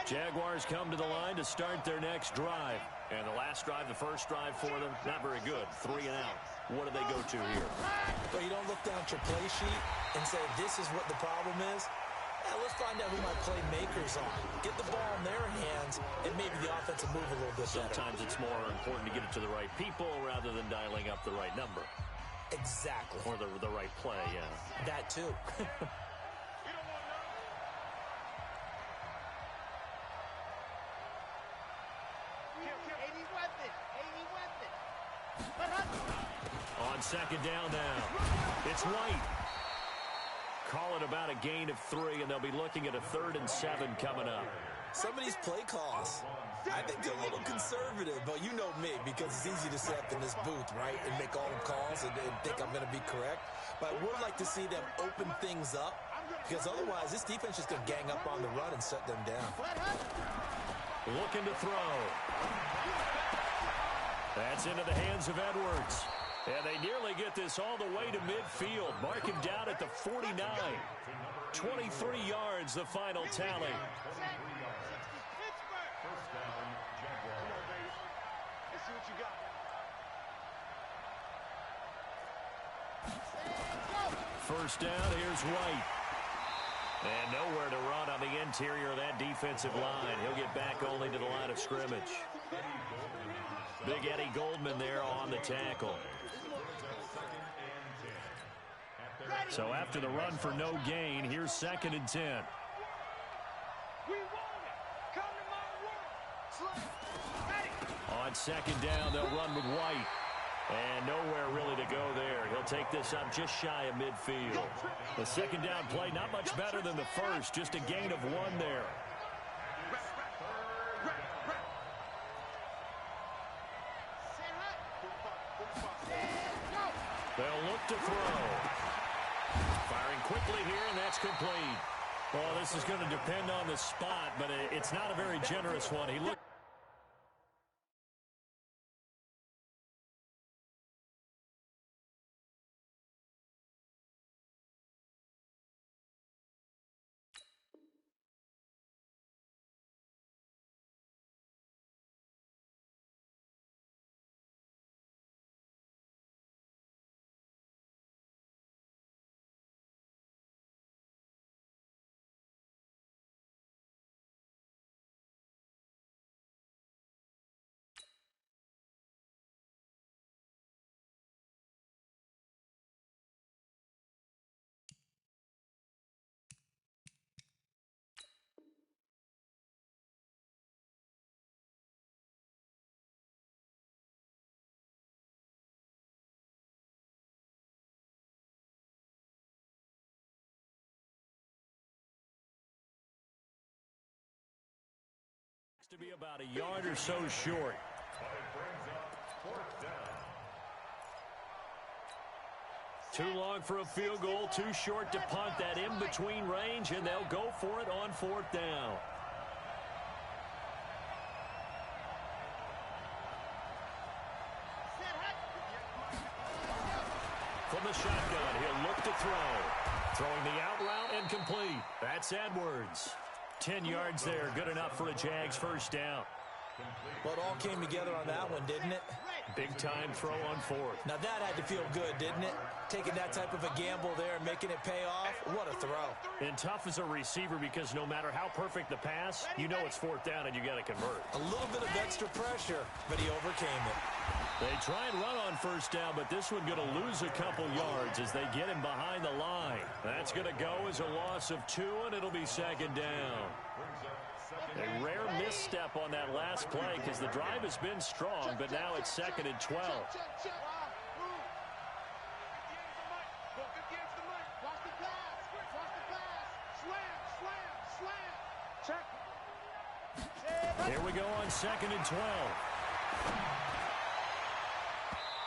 Jaguars come to the line to start their next drive. And the last drive, the first drive for them, not very good. 3 and out. What do they go to here? Well, you don't look down at your play sheet and say, this is what the problem is. Let's find out who my playmakers are. Get the ball in their hands, and maybe the offense will move a little bit better. Sometimes it's more important to get it to the right people rather than dialing up the right number. Exactly. Or the right play, yeah. That too. On second down now, it's White. Call it about a gain of 3, and they'll be looking at a 3rd and 7 coming up. Some of these play calls, I think they're a little conservative, but you know me, because it's easy to sit up in this booth, right, and make all the calls and think I'm going to be correct. But I would like to see them open things up, because otherwise this defense is going to gang up on the run and shut them down. Looking to throw. That's into the hands of Edwards. And they nearly get this all the way to midfield. Mark him down at the 49. 23 yards, the final tally. First down, here's White. And nowhere to run on the interior of that defensive line. He'll get back only to the line of scrimmage. Big Eddie Goldman there on the tackle. So after the run for no gain, here's 2nd and 10. On second down, they'll run with White. And nowhere really to go there. He'll take this up just shy of midfield. The second down play, not much better than the first. Just a gain of 1 there. They'll look to throw. Firing quickly here, and that's complete. Well, this is going to depend on the spot, but it's not a very generous one. He looked. To be about a yard or so short. Too long for a field goal, too short to punt. That in-between range, and they'll go for it on 4th down. From the shotgun, he'll look to throw. Throwing the out route and complete. That's Edwards. 10 yards there, good enough for a Jags first down. Well, it all came together on that one, didn't it? Big-time throw on 4th. Now, that had to feel good, didn't it? Taking that type of a gamble there and making it pay off. What a throw. And tough as a receiver because no matter how perfect the pass, you know it's 4th down and you got to convert. A little bit of extra pressure, but he overcame it. They try and run on first down, but this one going to lose a couple yards as they get him behind the line. That's going to go as a loss of 2, and it'll be 2nd down. A rare misstep on that last play because the drive has been strong, but now it's 2nd and 12. Here we go on 2nd and 12.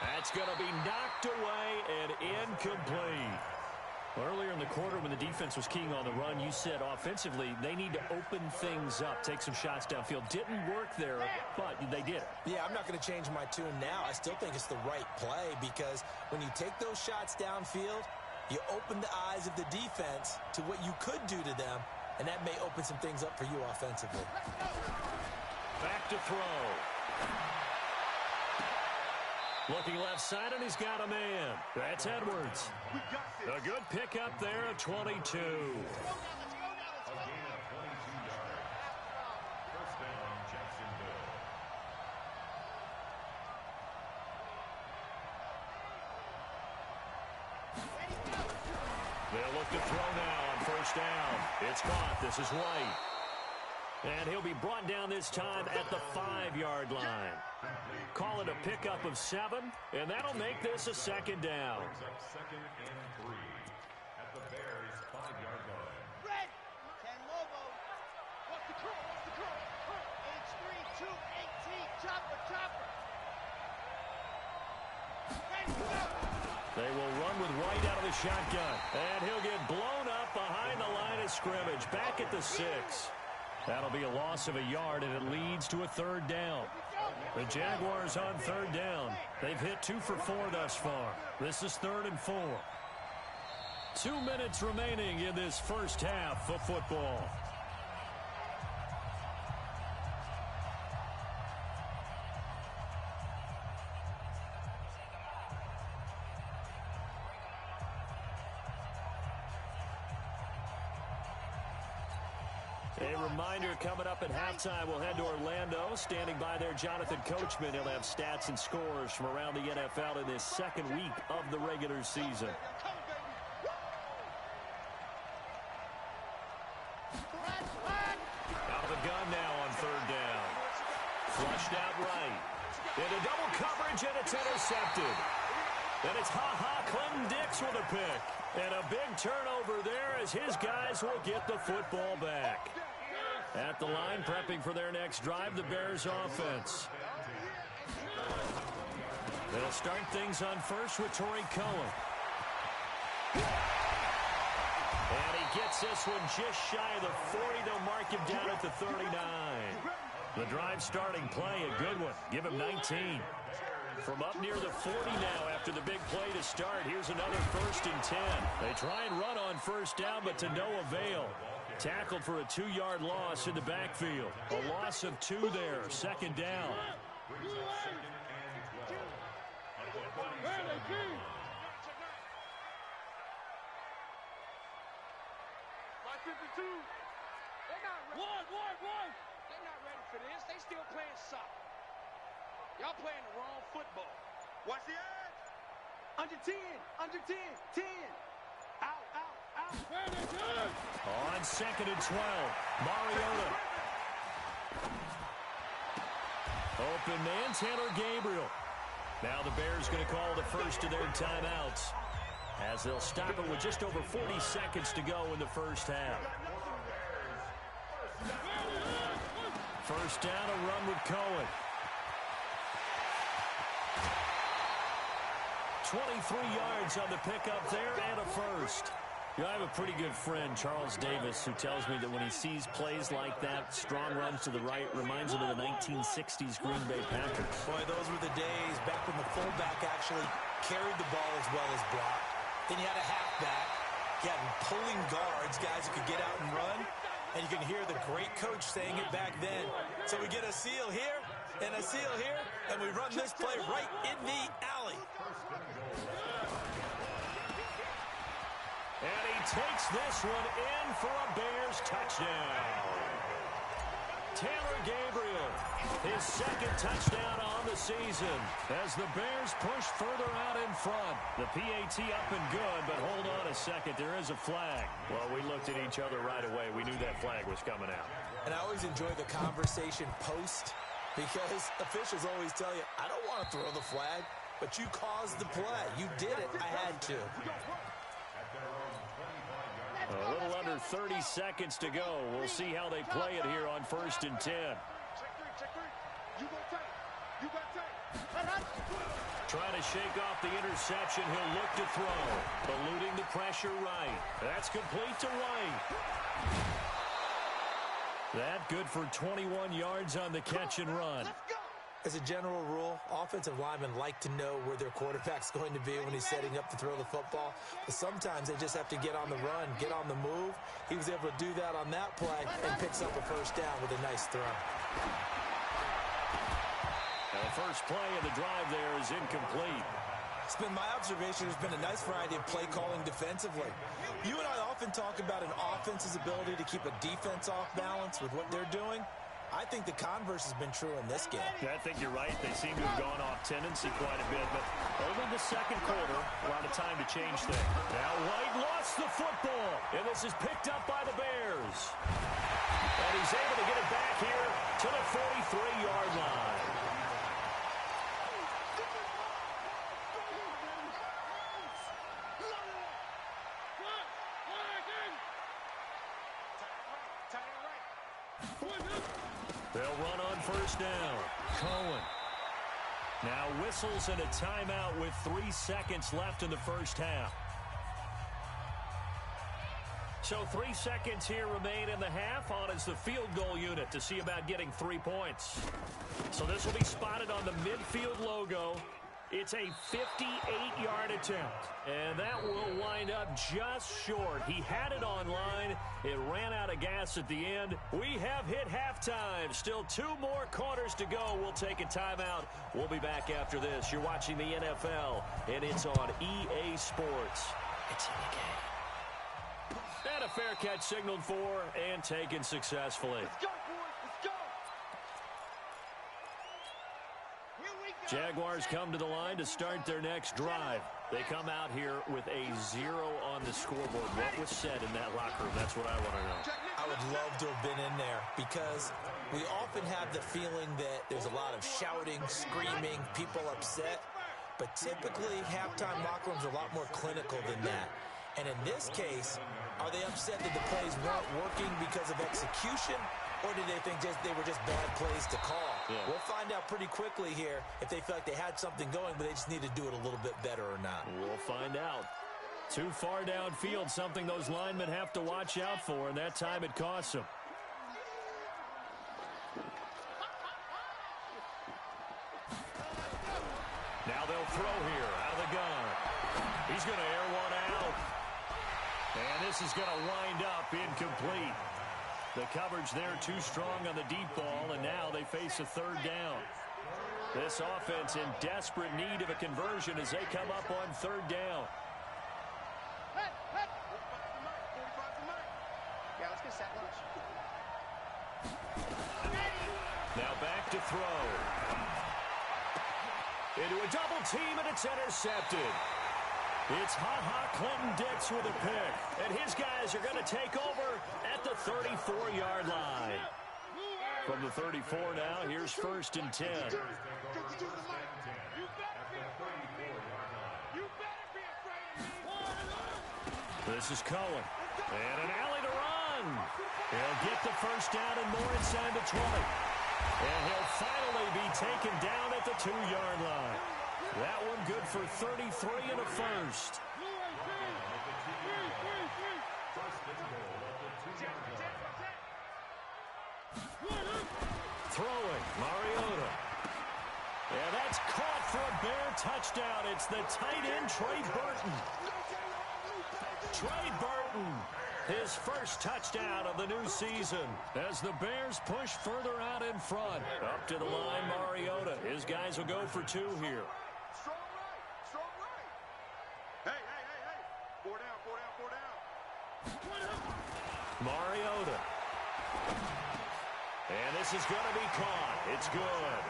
That's going to be knocked away and incomplete. Earlier in the quarter when the defense was keying on the run, you said offensively they need to open things up, take some shots downfield. Didn't work there, but they did. Yeah, I'm not going to change my tune now. I still think it's the right play because when you take those shots downfield, you open the eyes of the defense to what you could do to them, and that may open some things up for you offensively. Back to throw. Looking left side, and he's got a man. That's Edwards. A good pickup there at 22. They'll look to throw now on first down. It's caught. This is White. And he'll be brought down this time at the 5-yard line. Call it a pickup of 7, and that'll make this a second down. Second and 3 at the Bears' 5-yard line. Red, 10 Lobo. What's the call? H3, 218, chopper. Ready, go. They will run with White out of the shotgun. And he'll get blown up behind the line of scrimmage. Back at the 6. That'll be a loss of a yard, and it leads to a 3rd down. The Jaguars on 3rd down. They've hit 2 for 4 thus far. This is 3rd and 4. 2 minutes remaining in this first half of football. A reminder coming up at halftime, we'll head to Orlando. Standing by there, Jonathan Coachman. He'll have stats and scores from around the NFL in this second week of the regular season. Out of the gun now on 3rd down. Flushed out right. Into double coverage, and it's intercepted. And it's Clinton-Dix with a pick. And a big turnover there as his guys will get the football back. At the line, prepping for their next drive, the Bears offense. They'll start things on first with Torrey Cohen. And he gets this one just shy of the 40. They'll mark him down at the 39. The drive starting play, a good one. Give him 19. From up near the 40 now after the big play to start. Here's another 1st and 10. They try and run on first down, but to no avail. Tackled for a 2-yard loss in the backfield. A loss of 2 there. 2nd down. One. They're not ready for this. They still playing soccer. Y'all playing the wrong football. Watch the edge. Under 10. 10. Out. On 2nd and 12. Mariota. Open man, Taylor Gabriel. Now the Bears going to call the first of their timeouts, as they'll stop it with just over 40 seconds to go in the first half. First down, a run with Cohen. 23 yards on the pickup there and a first. I have a pretty good friend, Charles Davis, who tells me that when he sees plays like that, strong runs to the right, reminds him of the 1960s Green Bay Packers. Boy, those were the days back when the fullback actually carried the ball as well as blocked. Then you had a halfback. You had pulling guards, guys who could get out and run. And you can hear the great coach saying it back then. So we get a seal here and a seal here, and we run this play right in the alley. And he takes this one in for a Bears touchdown. Taylor Gabriel, his 2nd touchdown on the season as the Bears push further out in front. The PAT up and good, but hold on a second. There is a flag. Well, we looked at each other right away. We knew that flag was coming out. And I always enjoy the conversation post, because officials always tell you, I don't want to throw the flag, but you caused the play. You did it. I had to. A little under 30 seconds to go. We'll see how they play it here on 1st and 10. Trying to shake off the interception. He'll look to throw. Eluding the pressure right. That's complete to White. That good for 21 yards on the catch and run. As a general rule, offensive linemen like to know where their quarterback's going to be when he's setting up to throw the football. But sometimes they just have to get on the run, get on the move. He was able to do that on that play and picks up a first down with a nice throw. And the first play of the drive there is incomplete. It's been my observation there's been a nice variety of play calling defensively. You and I often talk about an offense's ability to keep a defense off balance with what they're doing. I think the converse has been true in this game. Yeah, I think you're right. They seem to have gone off tendency quite a bit, but only the second quarter, a lot of time to change things. Now White lost the football, and this is picked up by the Bears. And he's able to get it back here to the 43-yard line. They'll run on first down. Cohen. Now whistles and a timeout with 3 seconds left in the first half. So 3 seconds here remain in the half. On is the field goal unit to see about getting 3 points. So this will be spotted on the midfield logo. It's a 58-yard attempt, and that will wind up just short. He had it on line. It ran out of gas at the end. We have hit halftime. Still 2 more quarters to go. We'll take a timeout. We'll be back after this. You're watching the NFL, and it's on EA Sports. It's in the game. And a fair catch signaled for and taken successfully. Let's go, boys. Let's go. Here we go. Jaguars come to the line to start their next drive. They come out here with a 0 on the scoreboard. What was said in that locker room? That's what I want to know. I would love to have been in there because we often have the feeling that there's a lot of shouting, screaming, people upset. But typically, halftime locker rooms are a lot more clinical than that. And in this case, are they upset that the plays weren't working because of execution? Or did they think they were just bad plays to call? Yeah. We'll find out pretty quickly here if they feel like they had something going, but they just need to do it a little bit better or not. We'll find out. Too far downfield, something those linemen have to watch out for, and that time it costs them. Now they'll throw here out of the gun. He's going to air one out. And this is going to wind up incomplete. The coverage there too strong on the deep ball, and now they face a third down. This offense in desperate need of a conversion as they come up on third down. Yeah, let's get set lunch. Now back to throw. Into a double team, and it's intercepted. It's Ha-Ha Clinton-Dix with a pick. And his guys are going to take over at the 34-yard line. From the 34 now, here's 1st and 10. This is Cohen. And an alley to run. He'll get the first down and more inside the 20. And he'll finally be taken down at the 2-yard line. That one good for 33 and a first. Throwing, Mariota. Yeah, that's caught for a Bear touchdown. It's the tight end, Trey Burton. Trey Burton, his first touchdown of the new season as the Bears push further out in front. Up to the line, Mariota. His guys will go for 2 here. Strong right. Strong right. Hey. 4 down. Mariota. And this is going to be caught. It's good.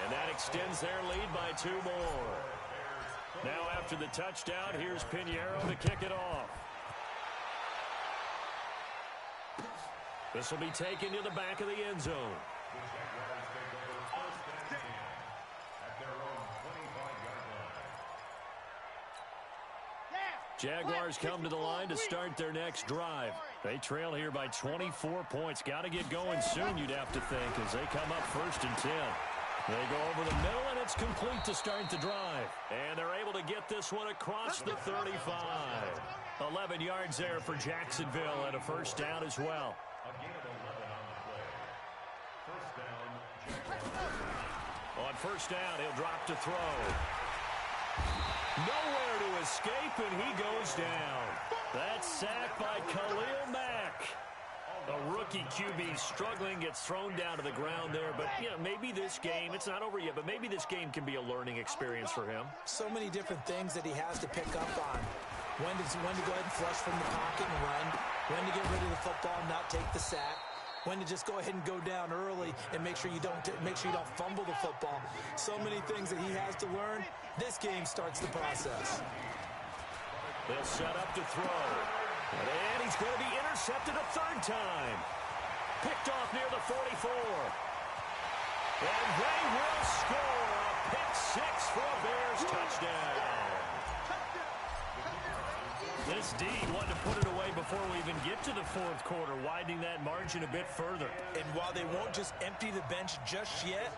And that extends their lead by 2 more. Now after the touchdown, here's Pinheiro to kick it off. This will be taken to the back of the end zone. Jaguars come to the line to start their next drive. They trail here by 24 points. Got to get going soon, you'd have to think, as they come up 1st and 10. They go over the middle, and it's complete to start the drive. And they're able to get this one across the 35. 11 yards there for Jacksonville, and a first down as well. On first down, he'll drop to throw. Nowhere to escape, and he goes down. That's sacked by Khalil Mack. A rookie QB struggling, gets thrown down to the ground there. But, you know, maybe this game, it's not over yet, but maybe this game can be a learning experience for him. So many different things that he has to pick up on. When to go ahead and flush from the pocket and run. When to get rid of the football and not take the sack. When to just go ahead and go down early and make sure you don't fumble the football. So many things that he has to learn. This game starts the process. They'll set up to throw. And he's going to be intercepted a third time. Picked off near the 44. And they will score a pick six for a Bears touchdown. This D wanted to put it away before we even get to the fourth quarter, widening that margin a bit further. And while they won't just empty the bench just yet,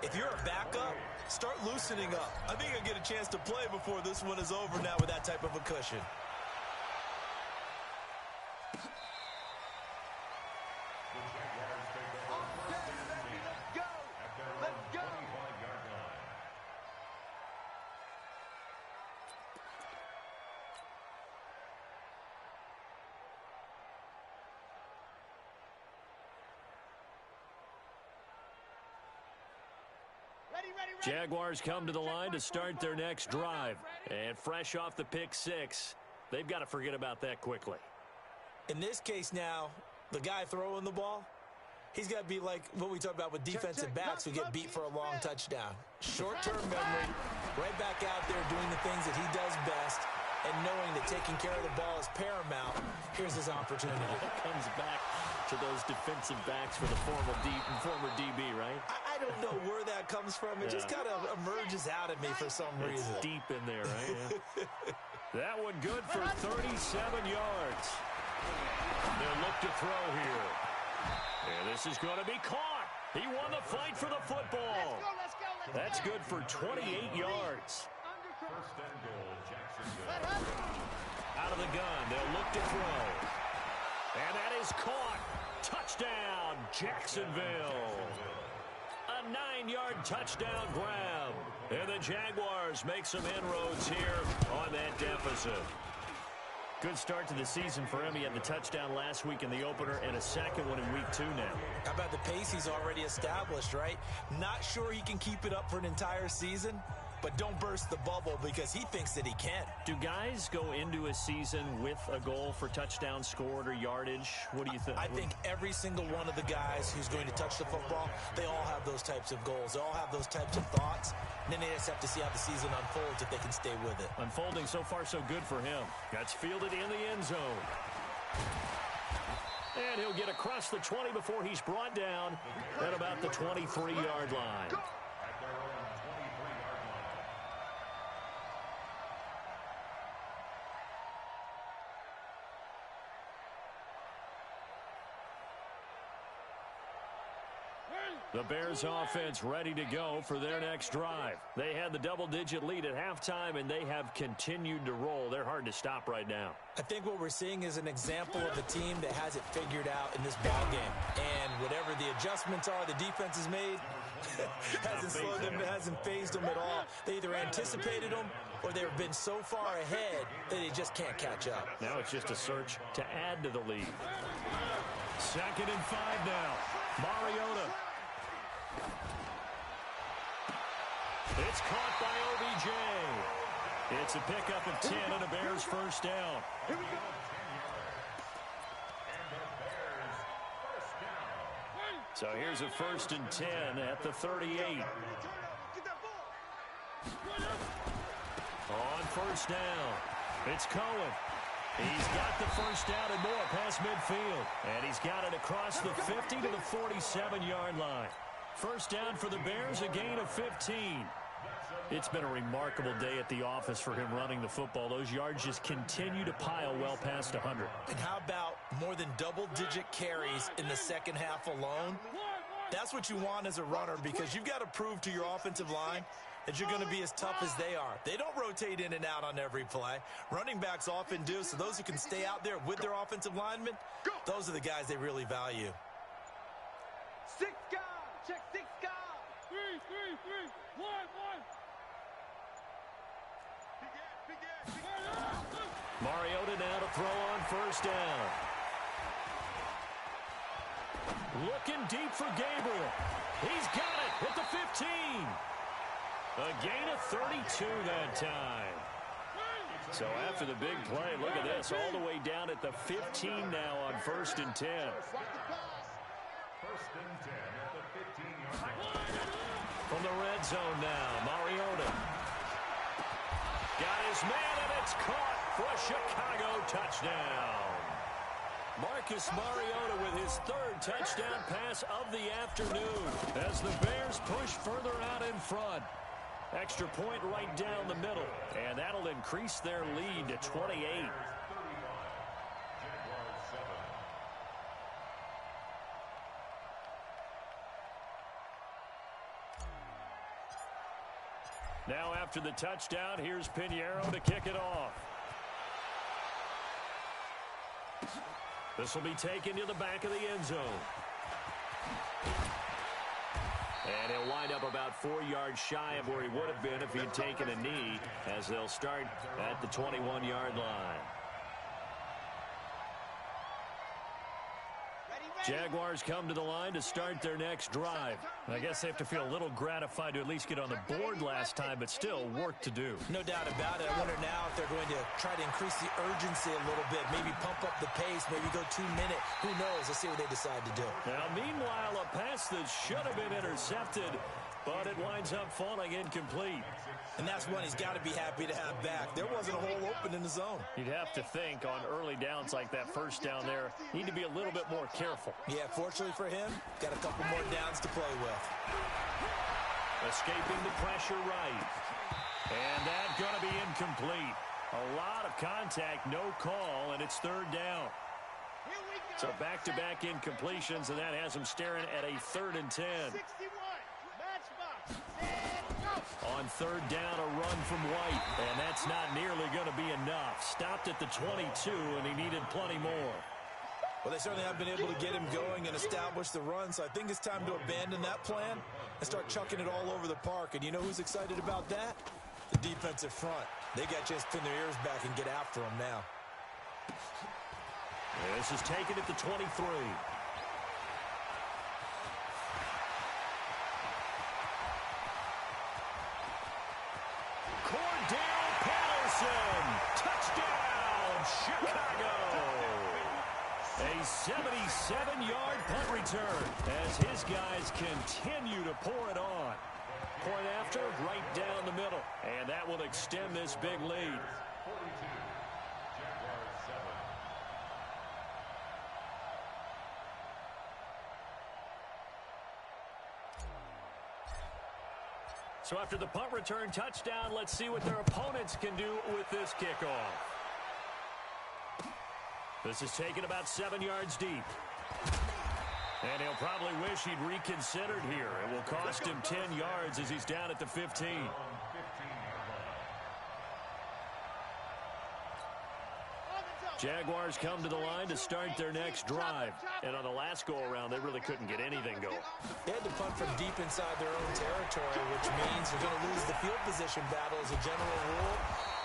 if you're a backup, start loosening up. I think you'll get a chance to play before this one is over now with that type of a cushion. Jaguars come to the line to start their next drive. And fresh off the pick six, they've got to forget about that quickly. In this case now, the guy throwing the ball, he's got to be like what we talk about with defensive backs who get beat for a long touchdown. Short-term memory, right back out there doing the things that he does best, and knowing that taking care of the ball is paramount. Here's his opportunity. It comes back to those defensive backs for the former DB, right? I don't know where that comes from. It just kind of emerges out of me for some reason. It's deep in there, right? Yeah. That one good for 37 yards. They'll look to throw here. And this is going to be caught. He won the fight for the football. That's good for 28 yards. First and goal, Jacksonville. Out of the gun, they'll look to throw. And that is caught. Touchdown, Jacksonville. A 9-yard touchdown grab. And the Jaguars make some inroads here on that deficit. Good start to the season for him. He had the touchdown last week in the opener and a second one in week 2 now. How about the pace he's already established, right? Not sure he can keep it up for an entire season, but don't burst the bubble because he thinks that he can. Do guys go into a season with a goal for touchdowns scored or yardage? What do you think? I think every single one of the guys who's going to touch the football, they all have those types of goals. They all have those types of thoughts. And then they just have to see how the season unfolds if they can stay with it. Unfolding so far so good for him. That's fielded in the end zone. And he'll get across the 20 before he's brought down at about the 23-yard line. The Bears offense ready to go for their next drive. They had the double-digit lead at halftime, and they have continued to roll. They're hard to stop right now. I think what we're seeing is an example of a team that has it figured out in this ball game. And whatever the adjustments are the defense has made, hasn't phased them at all. They either anticipated them or they've been so far ahead that they just can't catch up. Now it's just a search to add to the lead. 2nd and 5 now. Mariota. It's caught by OBJ. It's a pickup of 10 and a Bears first down. Here we go. So here's a 1st and 10 at the 38. On first down, it's Cohen. He's got the first down and more past midfield. And he's got it across the 50 to the 47-yard line. First down for the Bears, a gain of 15. It's been a remarkable day at the office for him running the football. Those yards just continue to pile well past 100. And how about more than double-digit carries in the second half alone? That's what you want as a runner because you've got to prove to your offensive line that you're going to be as tough as they are. They don't rotate in and out on every play. Running backs often do, so those who can stay out there with their offensive linemen, those are the guys they really value. 6 guard, check 6 guard. Mariota now to throw on first down. Looking deep for Gabriel. He's got it at the 15. A gain of 32 that time. So after the big play, look at this, all the way down at the 15 now on 1st and 10. 1st and 10 at the 15-yard line. From the red zone now, Mariota. Got his man, and it's caught for a Chicago touchdown. Marcus Mariota with his 3rd touchdown pass of the afternoon as the Bears push further out in front. Extra point right down the middle, and that'll increase their lead to 28. Now after the touchdown, here's Pinheiro to kick it off. This will be taken to the back of the end zone. And he'll wind up about 4 yards shy of where he would have been if he had taken a knee, as they'll start at the 21-yard line. Jaguars come to the line to start their next drive. I guess they have to feel a little gratified to at least get on the board last time, but still work to do. No doubt about it. I wonder now if they're going to try to increase the urgency a little bit, maybe pump up the pace, maybe go 2-minute. Who knows? Let's see what they decide to do. Now, meanwhile, a pass that should have been intercepted, but it winds up falling incomplete. And that's one he's got to be happy to have back. There wasn't a hole open in the zone. You'd have to think on early downs like that first down there, need to be a little bit more careful. Yeah, fortunately for him, got a couple more downs to play with. Escaping the pressure right. And that's going to be incomplete. A lot of contact, no call, and it's 3rd down. So back-to-back incompletions, and that has him staring at a 3rd and 10. On 3rd down, a run from White, and that's not nearly going to be enough. Stopped at the 22, and he needed plenty more. Well, they certainly have been able to get him going and establish the run, so I think it's time to abandon that plan and start chucking it all over the park. And you know who's excited about that? The defensive front. They got a chance to pin their ears back and get after him now. This is taken at the 23. Cordell Patterson, touchdown, Chicago. A 77-yard punt return as his guys continue to pour it on. Point after, right down the middle, and that will extend this big lead. 42, Jaguars 7. So after the punt return touchdown, let's see what their opponents can do with this kickoff. This is taken about 7 yards deep. And he'll probably wish he'd reconsidered here. It will cost him 10 yards as he's down at the 15. Jaguars come to the line to start their next drive. And on the last go-around, they really couldn't get anything going. They had to punt from deep inside their own territory, which means they're going to lose the field position battle as a general rule.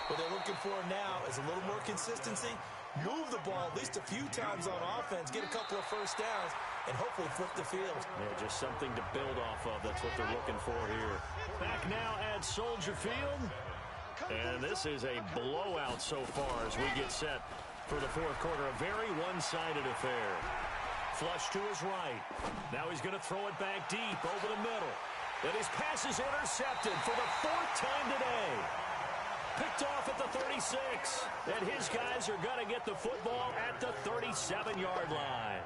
What they're looking for now is a little more consistency, move the ball at least a few times on offense, get a couple of first downs, and hopefully flip the field. Yeah, just something to build off of. That's what they're looking for here. Back now at Soldier Field. And this is a blowout so far as we get set for the 4th quarter. A very one-sided affair. Flush to his right. Now he's going to throw it back deep over the middle. And his pass is intercepted for the 4th time today. Picked off at the 36. And his guys are going to get the football at the 37-yard line.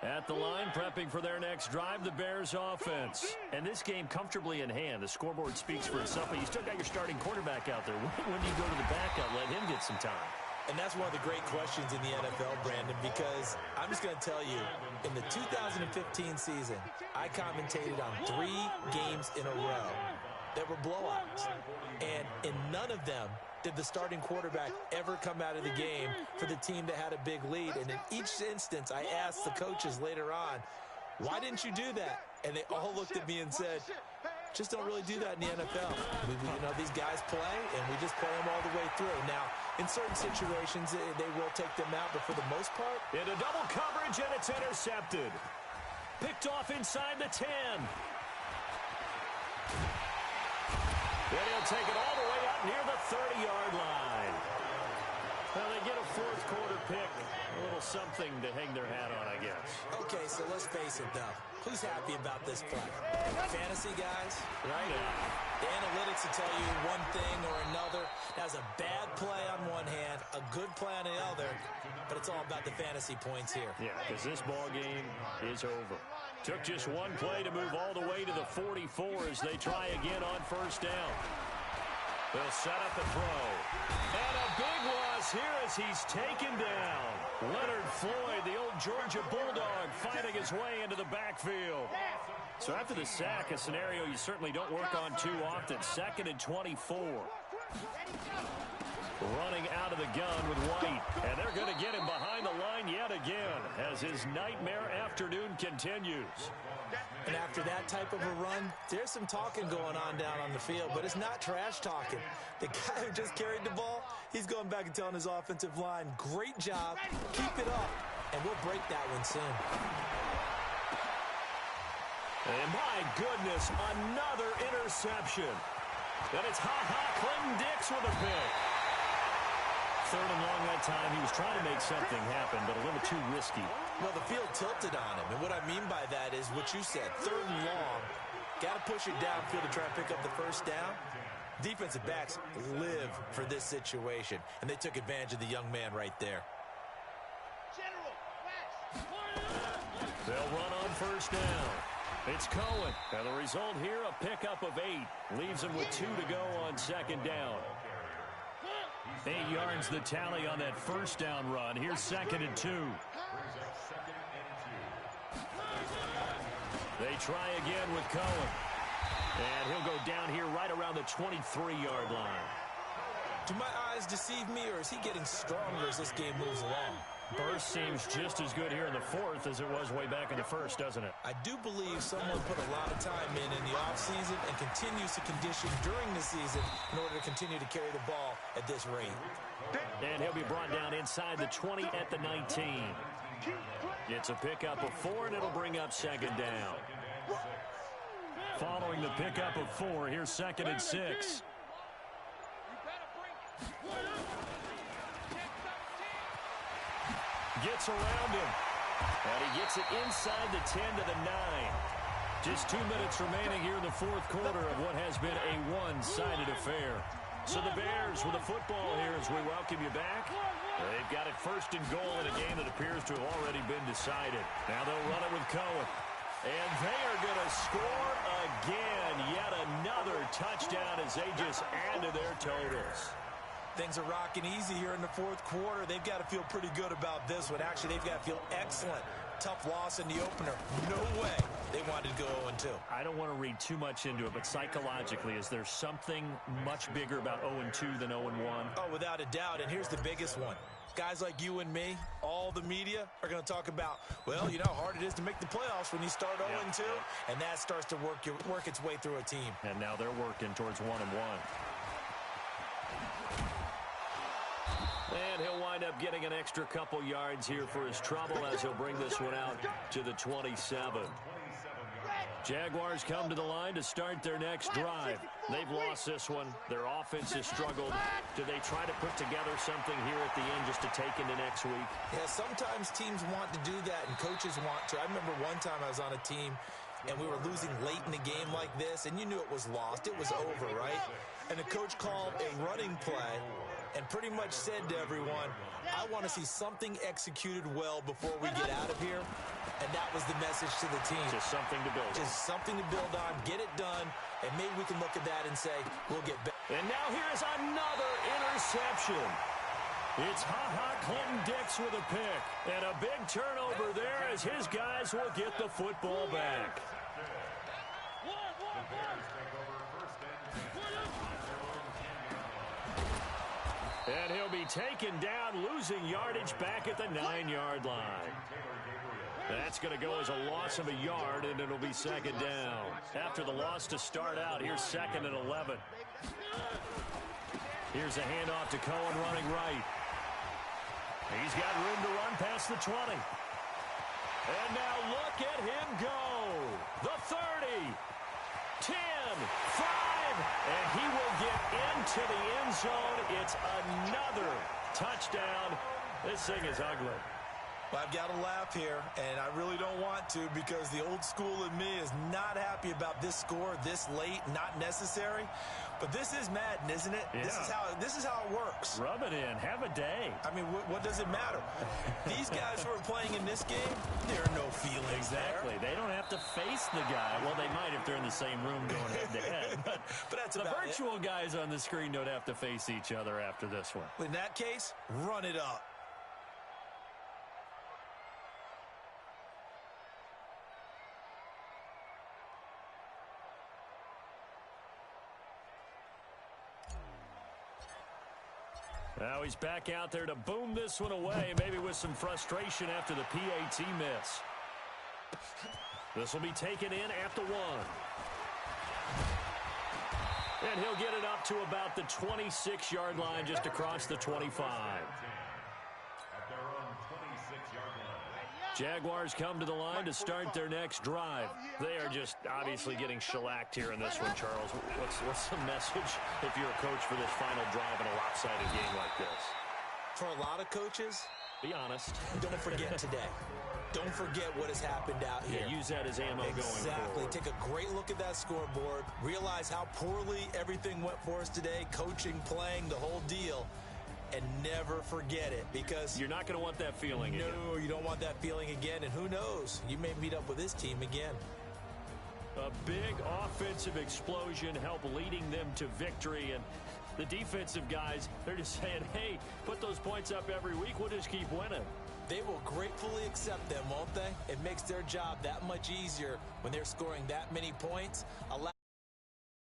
At the line, prepping for their next drive, the Bears offense. And this game comfortably in hand. The scoreboard speaks for itself, but you still got your starting quarterback out there. When do you go to the backup, let him get some time? And that's one of the great questions in the NFL, Brandon, because I'm just going to tell you, in the 2015 season, I commentated on 3 games in a row that were blowouts. And in none of them did the starting quarterback ever come out of the game for the team that had a big lead. And in each instance, I asked the coaches later on, why didn't you do that? And they all looked at me and said, just don't really do that in the NFL. These guys play, and we just play them all the way through. Now, in certain situations, they will take them out, but for the most part... Into double coverage, and it's intercepted. Picked off inside the 10. Then he'll take it all the way out near the 30-yard line. Well, they get a fourth quarter pick. A little something to hang their hat on, I guess. Okay, so let's face it, though. Who's happy about this play? Fantasy guys, right? Yeah. The analytics will tell you one thing or another. That's a bad play on one hand, a good play on the other, but it's all about the fantasy points here. Yeah, because this ball game is over. Took just one play to move all the way to the 44 as they try again on first down. They'll set up the throw. And a big loss here as he's taken down. Leonard Floyd, the old Georgia Bulldog, fighting his way into the backfield. So after the sack, a scenario you certainly don't work on too often. 2nd and 24. Running out of the gun with White. And they're going to get him behind the line yet again as his nightmare afternoon continues. And after that type of a run, there's some talking going on down on the field, but it's not trash talking. The guy who just carried the ball, he's going back and telling his offensive line, great job, keep it up, and we'll break that one soon. And my goodness, another interception. And it's Clinton Dix with a pick. 3rd and long that time. He was trying to make something happen, but a little too risky. Well, the field tilted on him, and what I mean by that is what you said, 3rd and long. Got to push it downfield to try and pick up the first down. Defensive backs live for this situation, and they took advantage of the young man right there. They'll run on first down. It's Cohen. And the result here, a pickup of 8. Leaves him with 2 to go on 2nd down. 8 yards the tally on that first down run. Here's 2nd and 2. They try again with Cohen. And he'll go down here right around the 23-yard line. Do my eyes deceive me, or is he getting stronger as this game moves along? Burst seems just as good here in the 4th as it was way back in the 1st, doesn't it? I do believe someone put a lot of time in the offseason and continues to condition during the season in order to continue to carry the ball at this rate. And he'll be brought down inside the 20 at the 19. It's a pickup of 4, and it'll bring up 2nd down. Following the pickup of 4, here's 2nd and 6. Gets around him. And he gets it inside the 10 to the 9. Just 2 minutes remaining here in the 4th quarter of what has been a one-sided affair. So the Bears with the football here as we welcome you back. They've got it 1st and goal in a game that appears to have already been decided. Now they'll run it with Cohen. And they are going to score again. Yet another touchdown as they just add to their totals. Things are rocking easy here in the 4th quarter. They've got to feel pretty good about this one. Actually, they've got to feel excellent. Tough loss in the opener. No way they wanted to go 0-2. I don't want to read too much into it, but psychologically, is there something much bigger about 0-2 than 0-1? Oh, without a doubt. And here's the biggest one. Guys like you and me, all the media, are going to talk about, well, you know how hard it is to make the playoffs when you start 0-2. And that starts to work its way through a team. And now they're working towards 1-1. And he'll wind up getting an extra couple yards here for his trouble as he'll bring this one out to the 27. Jaguars come to the line to start their next drive. They've lost this one. Their offense has struggled. Do they try to put together something here at the end just to take into next week? Yeah, sometimes teams want to do that and coaches want to. I remember one time I was on a team and we were losing late in the game like this, and you knew it was lost. It was over, right? And the coach called a running play and pretty much said to everyone, I want to see something executed well before we get out of here. And that was the message to the team. Just something to build on. Just something to build on, get it done, and maybe we can look at that and say, we'll get better. And now here's another interception. It's Clinton Dix with a pick. And a big turnover there as his guys will get the football back. And he'll be taken down, losing yardage back at the 9-yard line. That's going to go as a loss of a yard, and it'll be second down. After the loss to start out, here's 2nd and 11. Here's a handoff to Cohen running right. He's got room to run past the 20. And now look at him go. The 30, 10, 5, and he will get into the end zone. It's another touchdown. This thing is ugly. Well, I've got to laugh here, and I really don't want to because the old school in me is not happy about this score this late, not necessary. But this is Madden, isn't it? Yeah. This is how it works. Rub it in. Have a day. I mean, what does it matter? These guys who are playing in this game, there are no feelings Exactly. there. They don't have to face the guy. Well, they might if they're in the same room going head-to-head. But that's the about virtual guys on the screen don't have to face each other after this one. In that case, run it up. Now he's back out there to boom this one away, maybe with some frustration after the PAT miss. This will be taken in at the 1. And he'll get it up to about the 26-yard line, just across the 25. At their own 26-yard line. Jaguars come to the line to start their next drive. They are just obviously getting shellacked here in this one, Charles. What's the message if you're a coach for this final drive in a lopsided game like this? For a lot of coaches, be honest. Don't forget today. Don't forget what has happened out here. Yeah, use that as ammo going forward. Exactly. Take a great look at that scoreboard. Realize how poorly everything went for us today. Coaching, playing, the whole deal. And never forget it, because you're not going to want that feeling again. No, you don't want that feeling again. And who knows? You may meet up with this team again. A big offensive explosion helped leading them to victory. And the defensive guys, they're just saying, hey, put those points up every week. We'll just keep winning. They will gratefully accept them, won't they? It makes their job that much easier when they're scoring that many points. Allow